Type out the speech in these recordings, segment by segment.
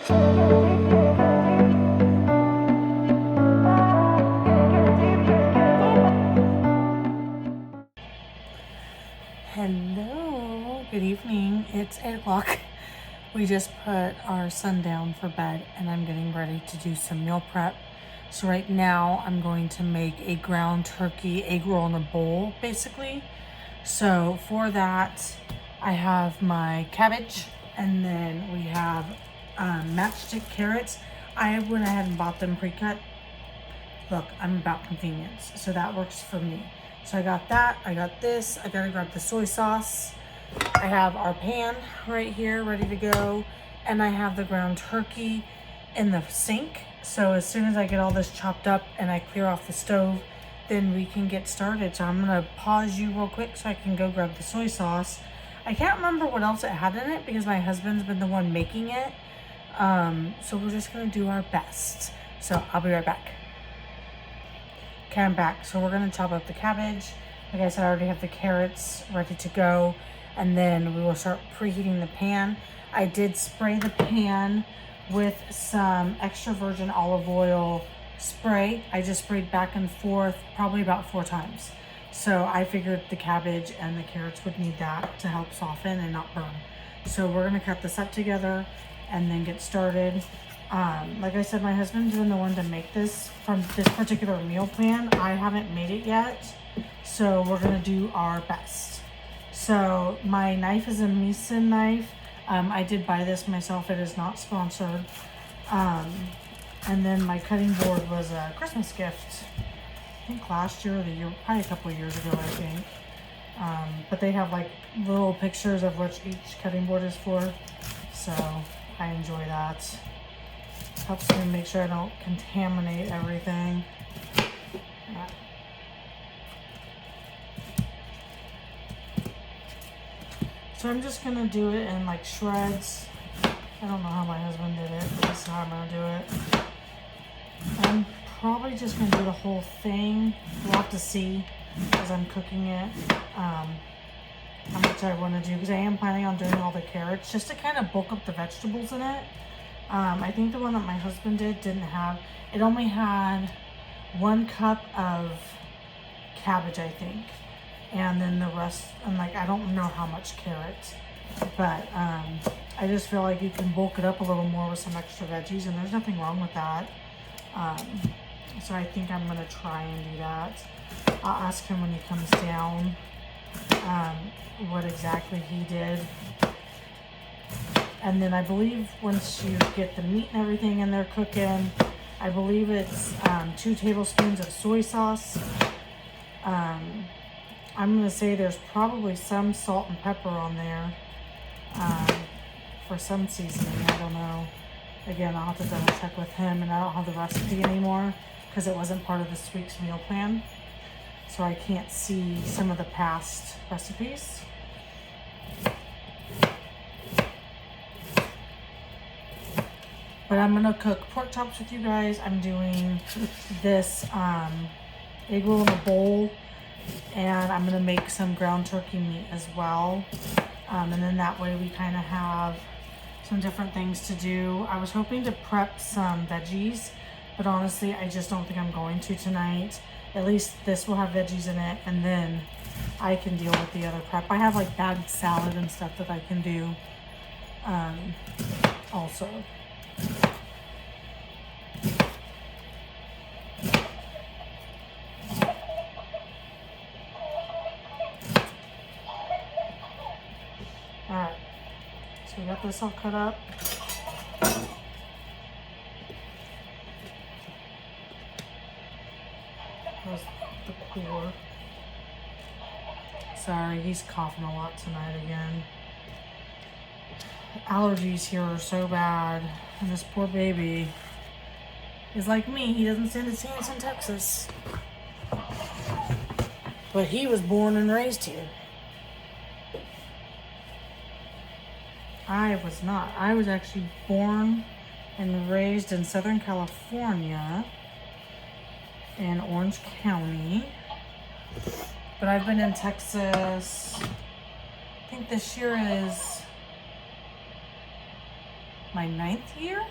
Hello, good evening. It's 8 o'clock. We just put our son down for bed and I'm getting ready to do some meal prep. So right now I'm going to make a ground turkey egg roll in a bowl, basically. So for that, I have my cabbage and then we have matchstick carrots. I went ahead and bought them pre-cut. Look, I'm about convenience, so that works for me. So I got that, I got this, I gotta grab the soy sauce. I have our pan right here ready to go, and I have the ground turkey in the sink. So as soon as I get all this chopped up and I clear off the stove, then we can get started. So I'm gonna pause you real quick so I can go grab the soy sauce. I can't remember what else it had in it because my husband's been the one making it. So we're just gonna do our best. So I'll be right back. Okay, I'm back. So we're gonna chop up the cabbage. Like I said, I already have the carrots ready to go. And then we will start preheating the pan. I did spray the pan with some extra virgin olive oil spray. I just sprayed back and forth probably about 4 times. So I figured the cabbage and the carrots would need that to help soften and not burn. So we're gonna cut this up together and then get started. Like I said, my husband's been the one to make this from this particular meal plan. I haven't made it yet, so we're gonna do our best. So my knife is a Mason knife. I did buy this myself. It is not sponsored. And then my cutting board was a Christmas gift. I think last year or the year, probably a couple of years ago, I think. But they have like little pictures of what each cutting board is for. So I enjoy that. Helps me make sure I don't contaminate everything. Yeah. So I'm just gonna do it in like shreds. I don't know how my husband did it, but this is how I'm gonna do it. I'm probably just gonna do the whole thing. We'll have to see as I'm cooking it how much I want to do, because I am planning on doing all the carrots just to kind of bulk up the vegetables in it. I think the one that my husband did didn't have, it only had 1 cup of cabbage, I think. And then the rest, and like, I don't know how much carrots, but I just feel like you can bulk it up a little more with some extra veggies, and there's nothing wrong with that. So I think I'm gonna try and do that. I'll ask him when he comes down what exactly he did. And then I believe once you get the meat and everything in there cooking, I believe it's 2 tablespoons of soy sauce. I'm gonna say there's probably some salt and pepper on there for some seasoning. I don't know. Again, I'll have to double check with him, and I don't have the recipe anymore because it wasn't part of this week's meal plan. So I can't see some of the past recipes. But I'm gonna cook pork chops with you guys. I'm doing this egg roll in a bowl, and I'm gonna make some ground turkey meat as well. And then that way we kind of have some different things to do. I was hoping to prep some veggies, but honestly, I just don't think I'm going to tonight. At least this will have veggies in it, and then I can deal with the other prep. I have like bagged salad and stuff that I can do also. Alright, so we got this all cut up. There's the core. Sorry, he's coughing a lot tonight again. Allergies here are so bad, and this poor baby is like me. He doesn't stand a chance in Texas, but he was born and raised here. I was not. I was actually born and raised in Southern California in Orange County, but I've been in Texas, I think this year is my 9th year,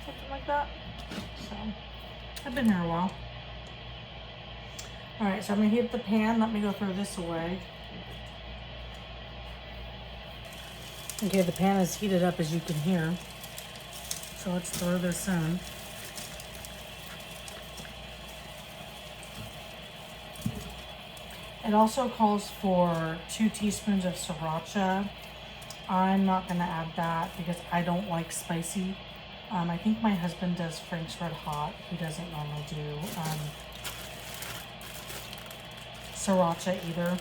something like that. So I've been here a while. All right, so I'm gonna heat up the pan. Let me go throw this away. Okay, the pan is heated up, as you can hear. So let's throw this in. It also calls for 2 teaspoons of sriracha. I'm not gonna add that because I don't like spicy. I think my husband does Frank's Red Hot. He doesn't normally do sriracha either.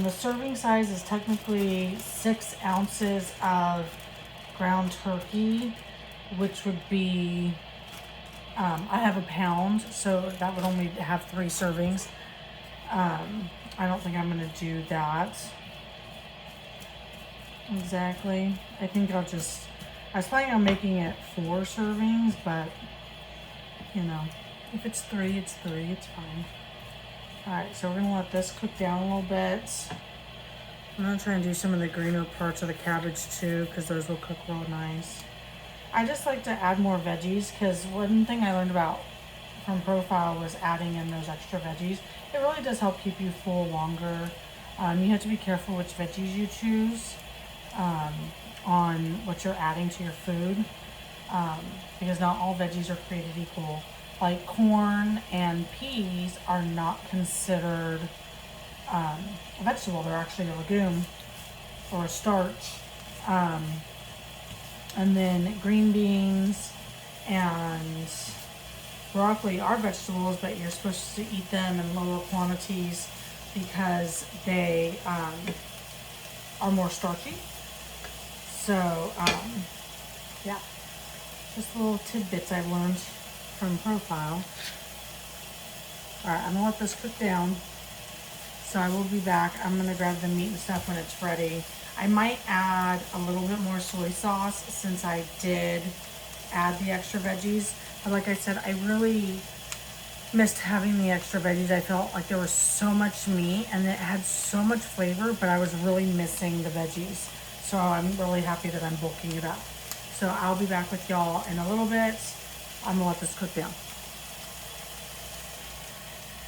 The serving size is technically 6 ounces of ground turkey, which would be, I have a pound, so that would only have 3 servings. I don't think I'm gonna do that exactly. I think I was planning on making it 4 servings, but you know, if it's 3, it's 3, it's fine. All right, so we're gonna let this cook down a little bit. I'm gonna try and do some of the greener parts of the cabbage too, because those will cook real nice. I just like to add more veggies, because one thing I learned about from Profile was adding in those extra veggies. It really does help keep you full longer. You have to be careful which veggies you choose on what you're adding to your food, because not all veggies are created equal. Like corn and peas are not considered a vegetable. They're actually a legume or a starch. And then green beans and broccoli are vegetables, but you're supposed to eat them in lower quantities because they are more starchy. So, yeah, just little tidbits I've learned from Profile. All right, I'm gonna let this cook down. So I will be back. I'm gonna grab the meat and stuff when it's ready. I might add a little bit more soy sauce since I did add the extra veggies. But like I said, I really missed having the extra veggies. I felt like there was so much meat and it had so much flavor, but I was really missing the veggies. So I'm really happy that I'm bulking it up. So I'll be back with y'all in a little bit. I'm gonna let this cook down.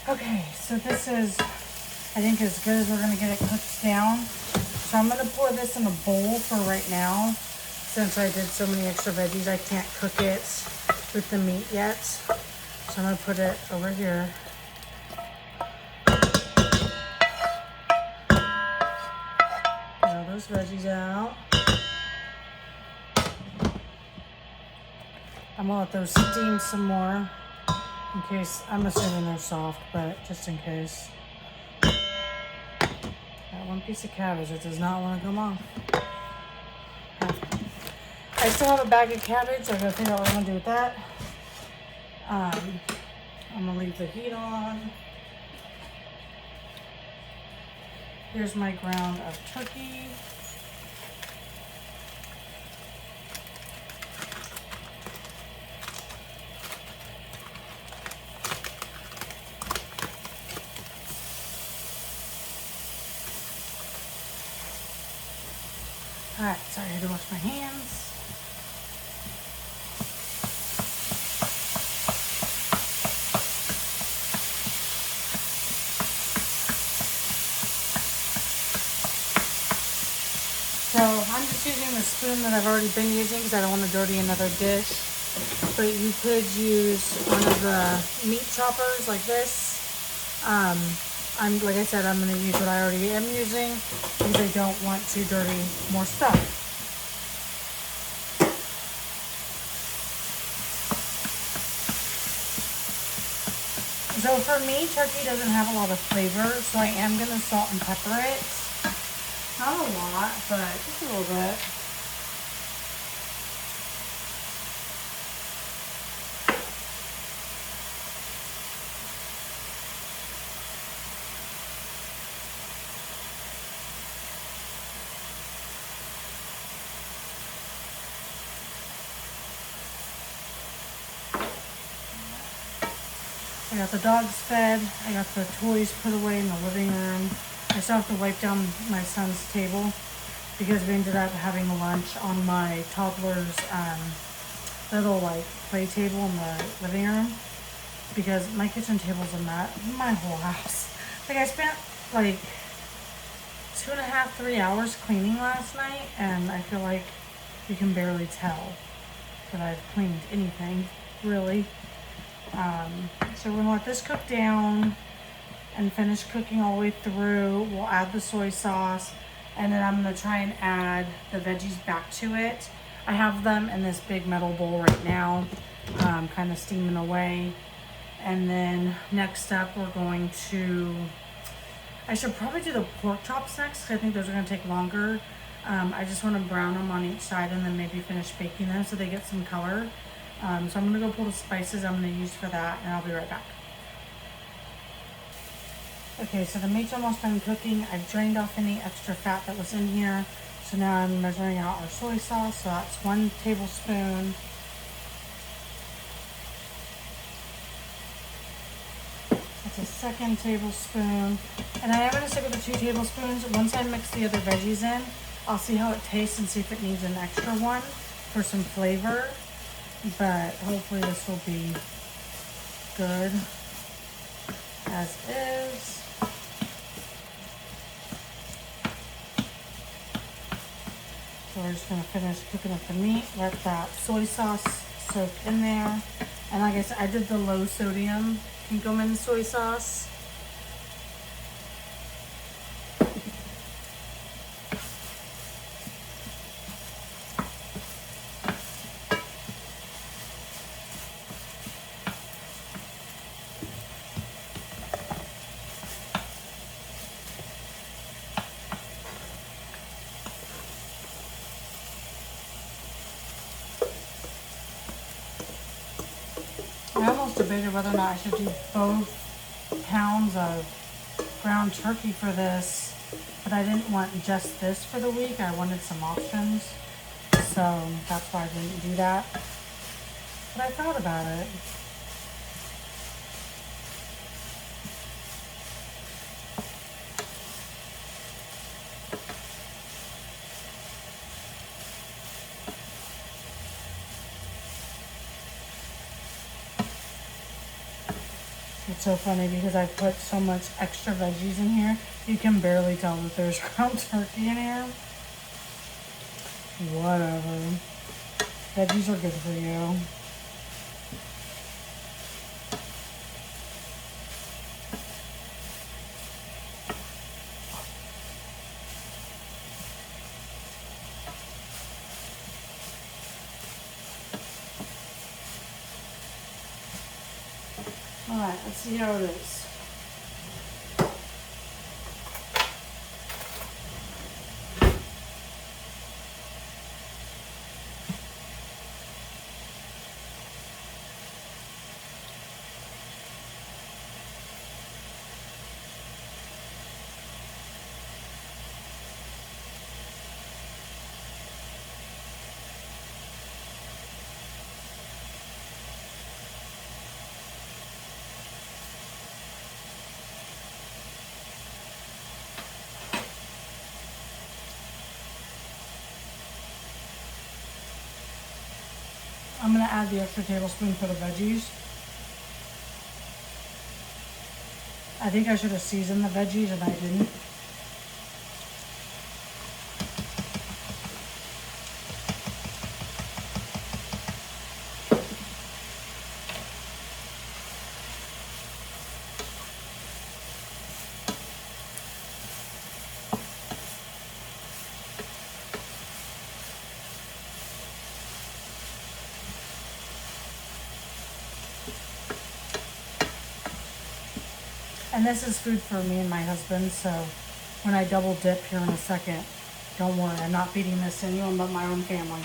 Okay, so this is, I think, as good as we're gonna get it cooked down. So I'm gonna pour this in a bowl for right now. Since I did so many extra veggies, I can't cook it with the meat yet. So I'm gonna put it over here. Get all those veggies out. I'm gonna let those steam some more in case, I'm assuming they're soft, but just in case. Got one piece of cabbage that does not want to come off. I still have a bag of cabbage. I gotta figure out what I'm gonna do with that. I'm gonna leave the heat on. Here's my ground of turkey. Alright, sorry, I had to wash my hands. So I'm just using the spoon that I've already been using because I don't want to dirty another dish. But you could use one of the meat choppers like this. Like I said, I'm going to use what I already am using because I don't want to dirty more stuff. So for me, turkey doesn't have a lot of flavor, so I am going to salt and pepper it. Not a lot, but just a little bit. I got the dogs fed. I got the toys put away in the living room. I still have to wipe down my son's table because we ended up having lunch on my toddler's little like play table in the living room because my kitchen table's a mess. My whole house. Like I spent like 2.5, 3 hours cleaning last night, and I feel like you can barely tell that I've cleaned anything, really. So we're gonna let this cook down and finish cooking all the way through. We'll add the soy sauce, and then I'm gonna try and add the veggies back to it. I have them in this big metal bowl right now, kind of steaming away. And then next up, we're going to, I should probably do the pork chops next because I think those are gonna take longer. I just want to brown them on each side and then maybe finish baking them so they get some color. So I'm gonna go pull the spices I'm gonna use for that, and I'll be right back. Okay, so the meat's almost done cooking. I've drained off any extra fat that was in here. So now I'm measuring out our soy sauce. So that's 1 tablespoon. That's a 2nd tablespoon. And I am going to stick with the 2 tablespoons. Once I mix the other veggies in, I'll see how it tastes and see if it needs an extra one for some flavor. But hopefully this will be good as is. So we're just gonna finish cooking up the meat, let that soy sauce soak in there. And like I said, I did the low sodium Kikkoman soy sauce. I almost debated whether or not I should do both pounds of ground turkey for this, but I didn't want just this for the week. I wanted some options, so that's why I didn't do that. But I thought about it. It's so funny because I put so much extra veggies in here, you can barely tell that there's ground turkey in here. Whatever. Veggies are good for you. Alright, let's see how it is. I'm going to add the extra tablespoon for the veggies. I think I should have seasoned the veggies and I didn't. And this is food for me and my husband, so when I double dip here in a second, don't worry, I'm not feeding this to anyone but my own family.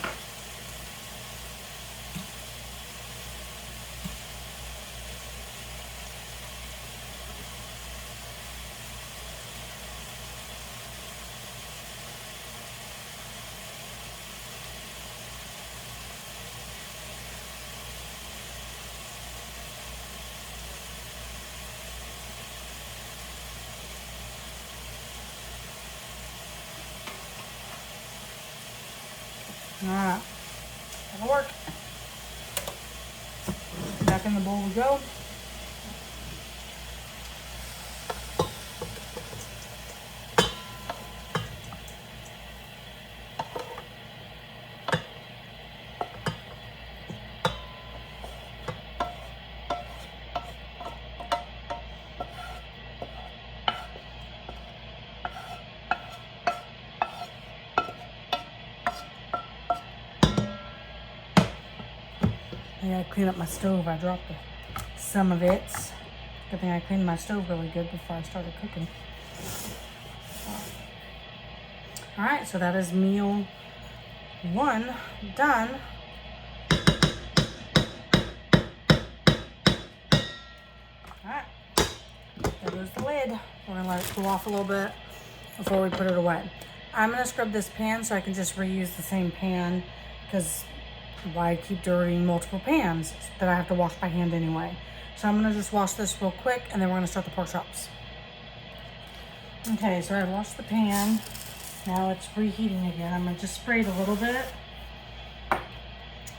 All right, that'll work. Back in the bowl we go. I gotta clean up my stove. I dropped some of it. Good thing I cleaned my stove really good before I started cooking. All right, so that is meal 1 done. All right, there goes the lid. We're gonna let it cool off a little bit before we put it away. I'm gonna scrub this pan so I can just reuse the same pan, because why keep dirtying multiple pans that I have to wash by hand anyway. So I'm gonna just wash this real quick and then we're gonna start the pork chops. Okay, so I washed the pan. Now it's reheating again. I'm gonna just spray it a little bit.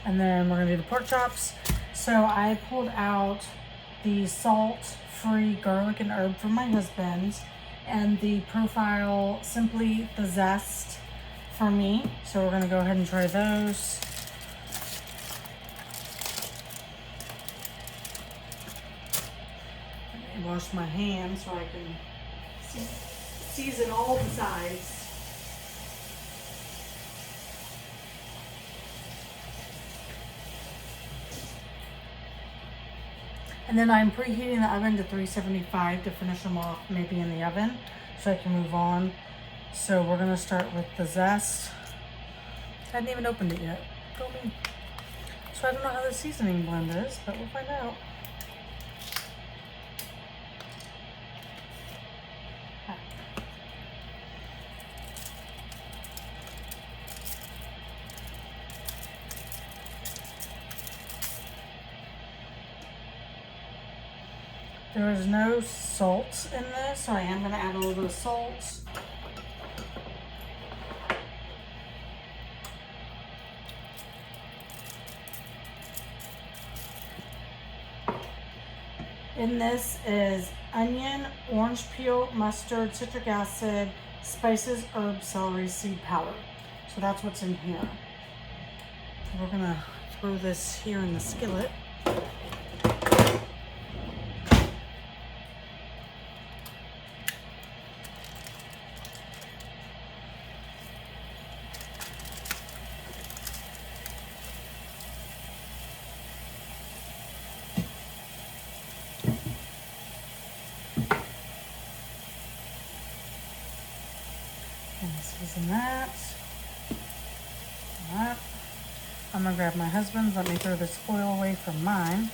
And then we're gonna do the pork chops. So I pulled out the salt-free garlic and herb from my husband and the profile Simply the Zest for me. So we're gonna go ahead and try those. Wash my hands so I can season all the sides. And then I'm preheating the oven to 375 to finish them off maybe in the oven so I can move on. So we're gonna start with the zest. I hadn't even opened it yet. Go me. So I don't know how the seasoning blend is, but we'll find out. There is no salt in this, so I am going to add a little bit of salt. In this is onion, orange peel, mustard, citric acid, spices, herbs, celery seed powder. So that's what's in here. We're going to throw this here in the skillet. And season that. All right. I'm gonna grab my husband's. Let me throw this oil away from mine.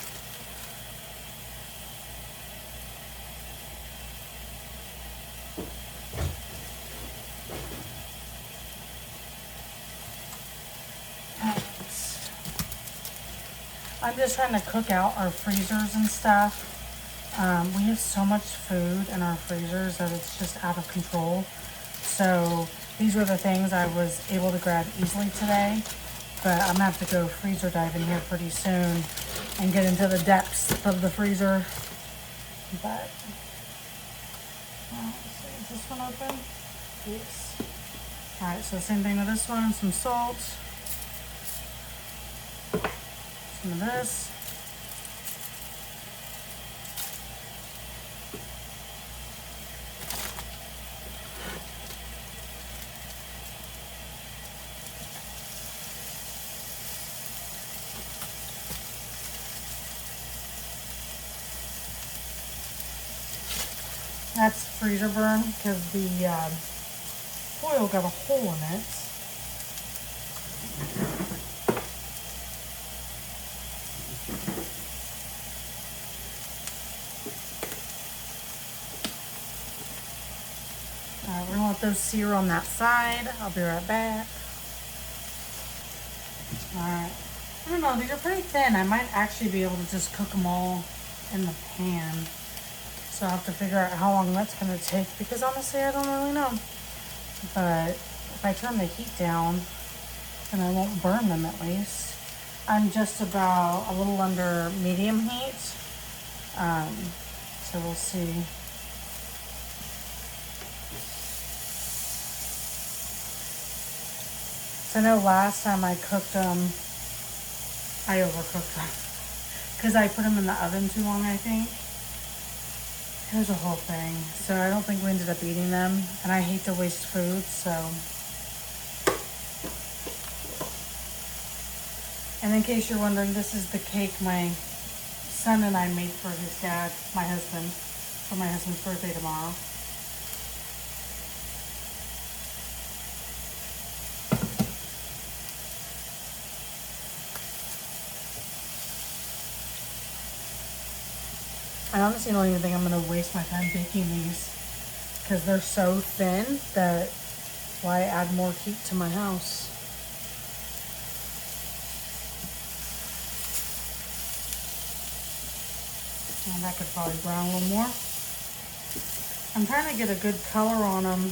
I'm just trying to cook out our freezers and stuff. We have so much food in our freezers that it's just out of control. So these were the things I was able to grab easily today, but I'm gonna have to go freezer diving here pretty soon and get into the depths of the freezer. But, let's see, is this one open? Yes. All right, so same thing with this one, some salt, some of this. That's freezer burn because the foil got a hole in it. Alright, we're gonna let those sear on that side. I'll be right back. Alright, I don't know, these are pretty thin. I might actually be able to just cook them all in the pan. So I'll have to figure out how long that's going to take, because honestly I don't really know. But if I turn the heat down, and I won't burn them at least. I'm just about a little under medium heat. So we'll see. So I know last time I cooked them, I overcooked them because I put them in the oven too long, I think. Here's a whole thing. So I don't think we ended up eating them, and I hate to waste food, so. And in case you're wondering, this is the cake my son and I made for his dad, my husband, for my husband's birthday tomorrow. I honestly don't even think I'm going to waste my time baking these because they're so thin that why add more heat to my house? And that could probably brown a little more. I'm trying to get a good color on them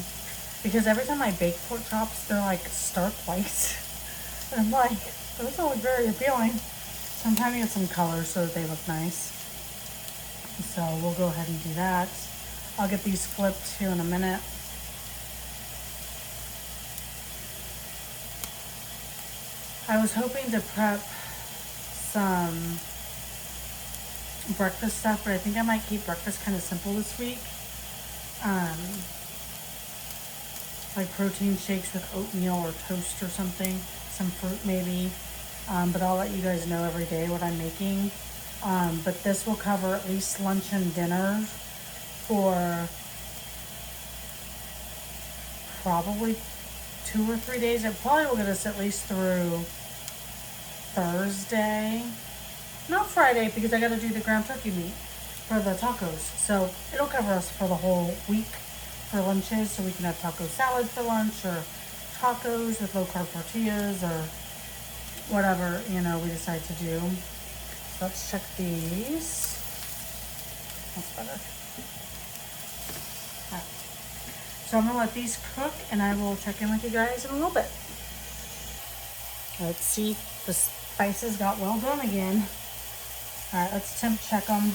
because every time I bake pork chops, they're like stark white. And I'm like, those don't look very appealing. So I'm trying to get some color so that they look nice. So we'll go ahead and do that. I'll get these flipped here in a minute. I was hoping to prep some breakfast stuff, but I think I might keep breakfast kind of simple this week. Like protein shakes with oatmeal or toast or something, some fruit maybe. But I'll let you guys know every day what I'm making. But this will cover at least lunch and dinner for probably 2 or 3 days. It probably will get us at least through Thursday. Not Friday, because I gotta do the ground turkey meat for the tacos. So it'll cover us for the whole week for lunches, so we can have taco salad for lunch, or tacos with low carb tortillas, or whatever, you know, we decide to do. So let's check these. That's better. All right. So I'm gonna let these cook, and I will check in with you guys in a little bit. Let's see, the spices got well done again. All right, let's temp check them.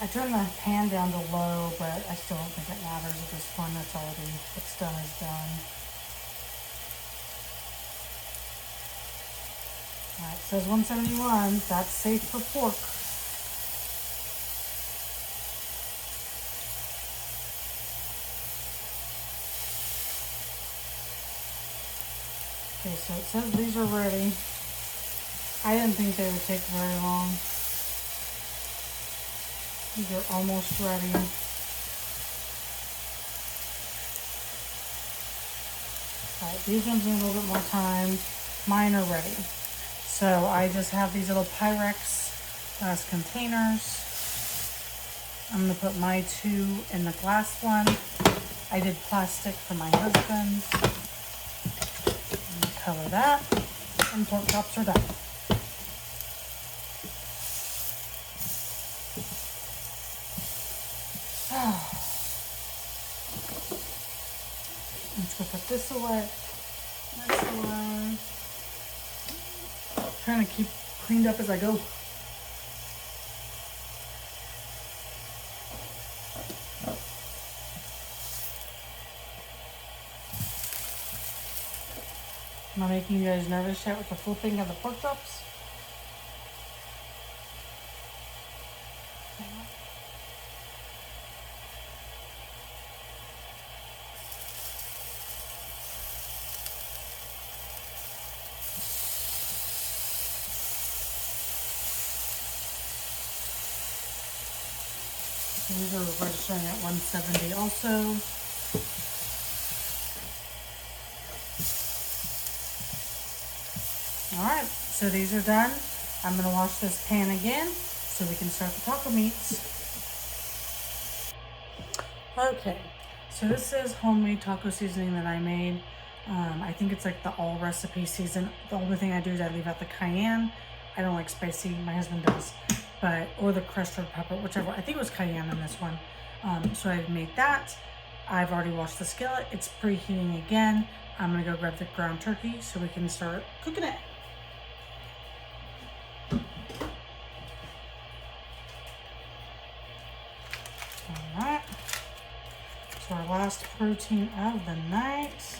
I turned the pan down to low, but I still don't think it matters at this point. That's already, what's done is done. All right, it says 171. That's safe for pork. Okay, so it says these are ready. I didn't think they would take very long. These are almost ready. All right, these ones need a little bit more time. Mine are ready. So I just have these little Pyrex glass containers. I'm gonna put my 2 in the glass one. I did plastic for my husband's. I'm gonna cover that, and pork chops are done. Let's go put this away. This away. Trying to keep cleaned up as I go. Am I making you guys nervous yet with the flipping of the pork chops? These are registering at 170 also. All right, so these are done. I'm gonna wash this pan again so we can start the taco meats. Okay, so this is homemade taco seasoning that I made. I think it's like the all recipe season. The only thing I do is I leave out the cayenne. I don't like spicy, my husband does, or the crushed red pepper, whichever. I think it was cayenne in this one. So I've made that. I've already washed the skillet. It's preheating again. I'm gonna go grab the ground turkey so we can start cooking it. All right. So our last protein of the night.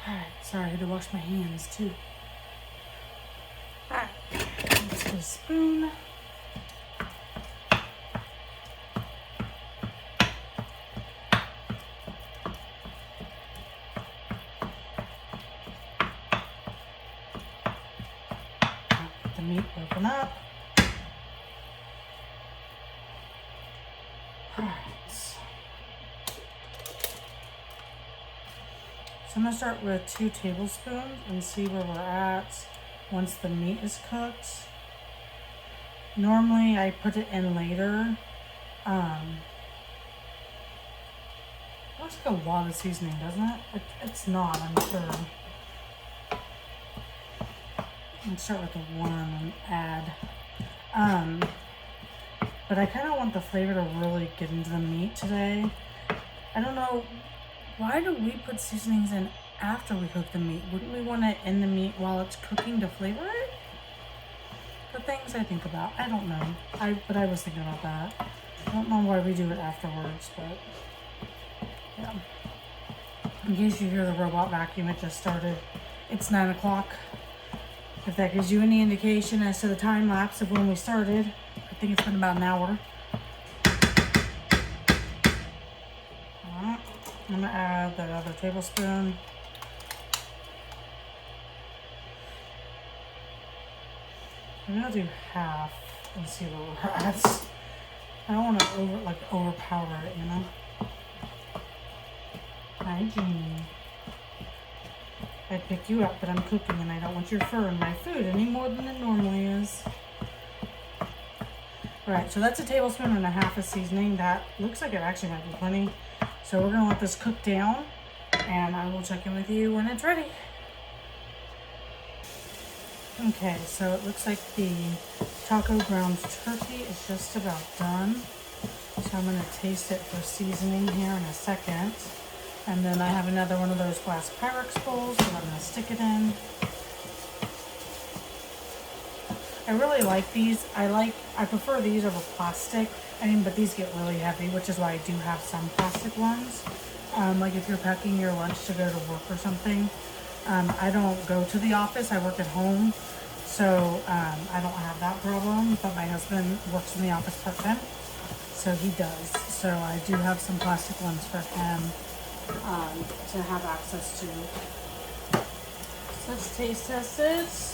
Alright, sorry, I had to wash my hands too. Alright, let's get a spoon. Get the meat broken up. Alright. So I'm going to start with 2 tablespoons and see where we're at once the meat is cooked. Normally I put it in later. Looks like a lot of seasoning, doesn't it? It's not, I'm sure. Let's start with the 1 and add. But I kind of want the flavor to really get into the meat today. I don't know. Why do we put seasonings in after we cook the meat? Wouldn't we want it in the meat while it's cooking to flavor it? The things I think about. I don't know. But I was thinking about that. I don't know why we do it afterwards, but yeah. In case you hear the robot vacuum, it just started. It's 9 o'clock. If that gives you any indication as to the time lapse of when we started. I think it's been about an hour. I'm gonna add that other tablespoon. Maybe I'll do half and see what we're at. I don't want to overpower it, you know. Hi, Jeannie. I pick you up, but I'm cooking and I don't want your fur in my food any more than it normally is. Alright, so that's 1.5 tablespoons of seasoning. That looks like it actually might be plenty. So we're gonna let this cook down and I will check in with you when it's ready. Okay, so it looks like the taco ground turkey is just about done. So I'm gonna taste it for seasoning here in a second. And then I have another one of those glass Pyrex bowls that I'm gonna stick it in. I really like these. I prefer these over plastic. But these get really heavy, which is why I do have some plastic ones. Like if you're packing your lunch to go to work or something. I don't go to the office, I work at home. So I don't have that problem, but my husband works in the office part-time. So he does. So I do have some plastic ones for him to have access to. So let's taste test this.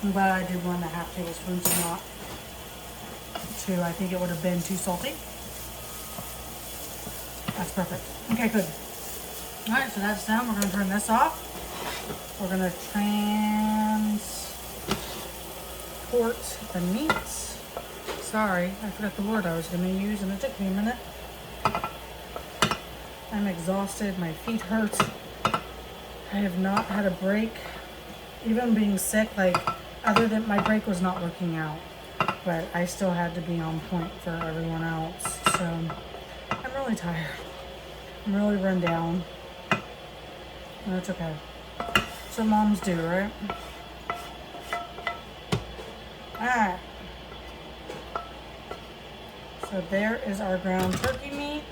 I'm glad I did 1.5 tablespoons and not 2. I think it would have been too salty. That's perfect. Okay, good. All right, so that's done. We're gonna turn this off. We're gonna transport the meats. Sorry, I forgot the word I was gonna use and it took me a minute. I'm exhausted, my feet hurt. I have not had a break. Even being sick, other than my break was not working out, but I still had to be on point for everyone else. So I'm really tired. I'm really run down. That's okay. That's what moms do, right? Alright. So there is our ground turkey meat.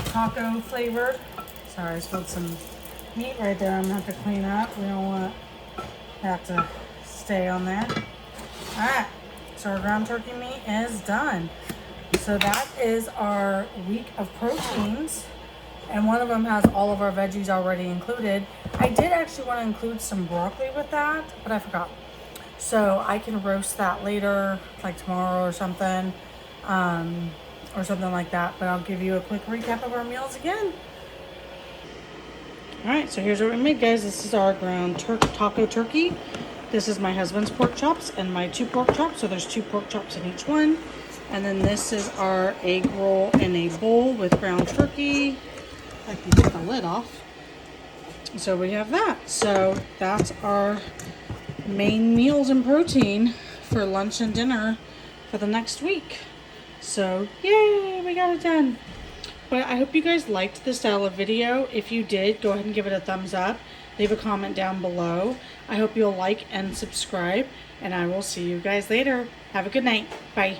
Taco flavored. Sorry, I spilled some meat right there. I'm gonna have to clean up. We don't want that to stay on there. Alright, so our ground turkey meat is done. So that is our week of proteins. And one of them has all of our veggies already included. I did actually want to include some broccoli with that, but I forgot. So I can roast that later, like tomorrow or something. or something like that. But I'll give you a quick recap of our meals again. All right, so here's what we made, guys. This is our ground taco turkey. This is my husband's pork chops and my 2 pork chops. So there's 2 pork chops in each one. And then this is our egg roll in a bowl with ground turkey. I can take the lid off. So we have that. So that's our main meals and protein for lunch and dinner for the next week. So yay, we got it done. But I hope you guys liked this style of video. If you did, go ahead and give it a thumbs up. Leave a comment down below. I hope you'll like and subscribe, and I will see you guys later. Have a good night. Bye.